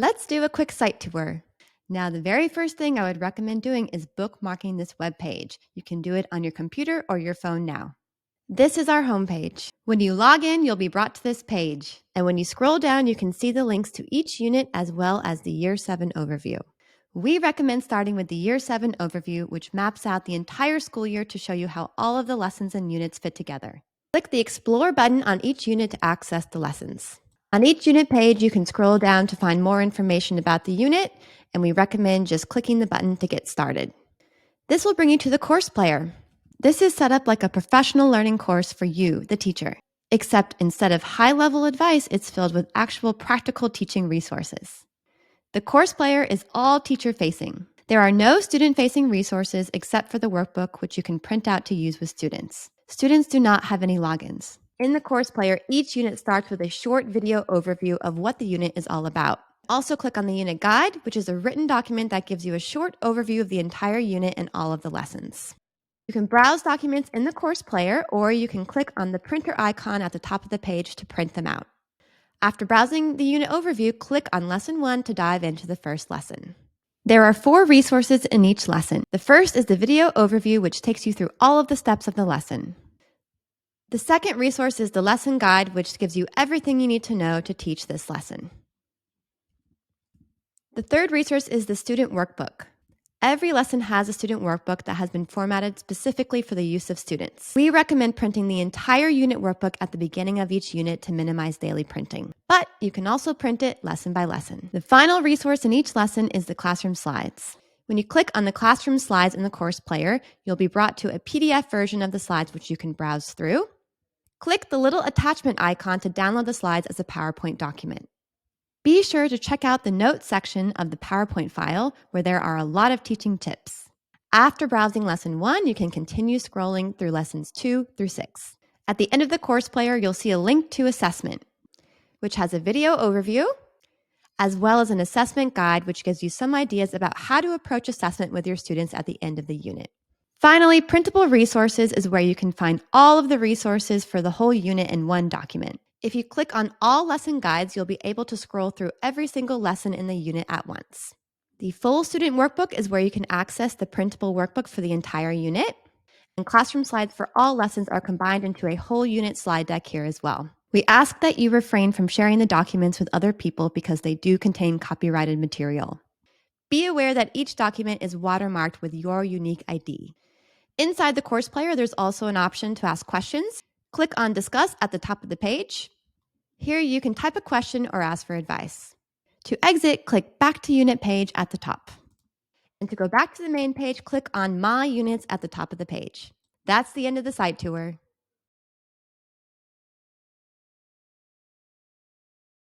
Let's do a quick site tour. Now, the very first thing I would recommend doing is bookmarking this web page. You can do it on your computer or your phone now. This is our homepage. When you log in, you'll be brought to this page. And when you scroll down, you can see the links to each unit as well as the Year 7 overview. We recommend starting with the Year 7 overview, which maps out the entire school year to show you how all of the lessons and units fit together. Click the Explore button on each unit to access the lessons. On each unit page, you can scroll down to find more information about the unit, and we recommend just clicking the button to get started. This will bring you to the course player. This is set up like a professional learning course for you, the teacher, except instead of high-level advice, it's filled with actual practical teaching resources. The course player is all teacher-facing. There are no student-facing resources except for the workbook, which you can print out to use with students. Students do not have any logins. In the course player, each unit starts with a short video overview of what the unit is all about. Also click on the unit guide, which is a written document that gives you a short overview of the entire unit and all of the lessons. You can browse documents in the course player, or you can click on the printer icon at the top of the page to print them out. After browsing the unit overview, click on Lesson 1 to dive into the first lesson. There are 4 resources in each lesson. The first is the video overview, which takes you through all of the steps of the lesson. The second resource is the lesson guide, which gives you everything you need to know to teach this lesson. The third resource is the student workbook. Every lesson has a student workbook that has been formatted specifically for the use of students. We recommend printing the entire unit workbook at the beginning of each unit to minimize daily printing, but you can also print it lesson by lesson. The final resource in each lesson is the classroom slides. When you click on the classroom slides in the course player, you'll be brought to a PDF version of the slides which you can browse through. Click the little attachment icon to download the slides as a PowerPoint document. Be sure to check out the notes section of the PowerPoint file where there are a lot of teaching tips. After browsing Lesson 1, you can continue scrolling through Lessons 2 through 6. At the end of the course player, you'll see a link to Assessment, which has a video overview, as well as an assessment guide, which gives you some ideas about how to approach assessment with your students at the end of the unit. Finally, Printable Resources is where you can find all of the resources for the whole unit in one document. If you click on all lesson guides, you'll be able to scroll through every single lesson in the unit at once. The full student workbook is where you can access the printable workbook for the entire unit, and classroom slides for all lessons are combined into a whole unit slide deck here as well. We ask that you refrain from sharing the documents with other people because they do contain copyrighted material. Be aware that each document is watermarked with your unique ID. Inside the course player, there's also an option to ask questions. Click on Discuss at the top of the page. Here you can type a question or ask for advice. To exit, click Back to Unit page at the top. And to go back to the main page, click on My Units at the top of the page. That's the end of the site tour.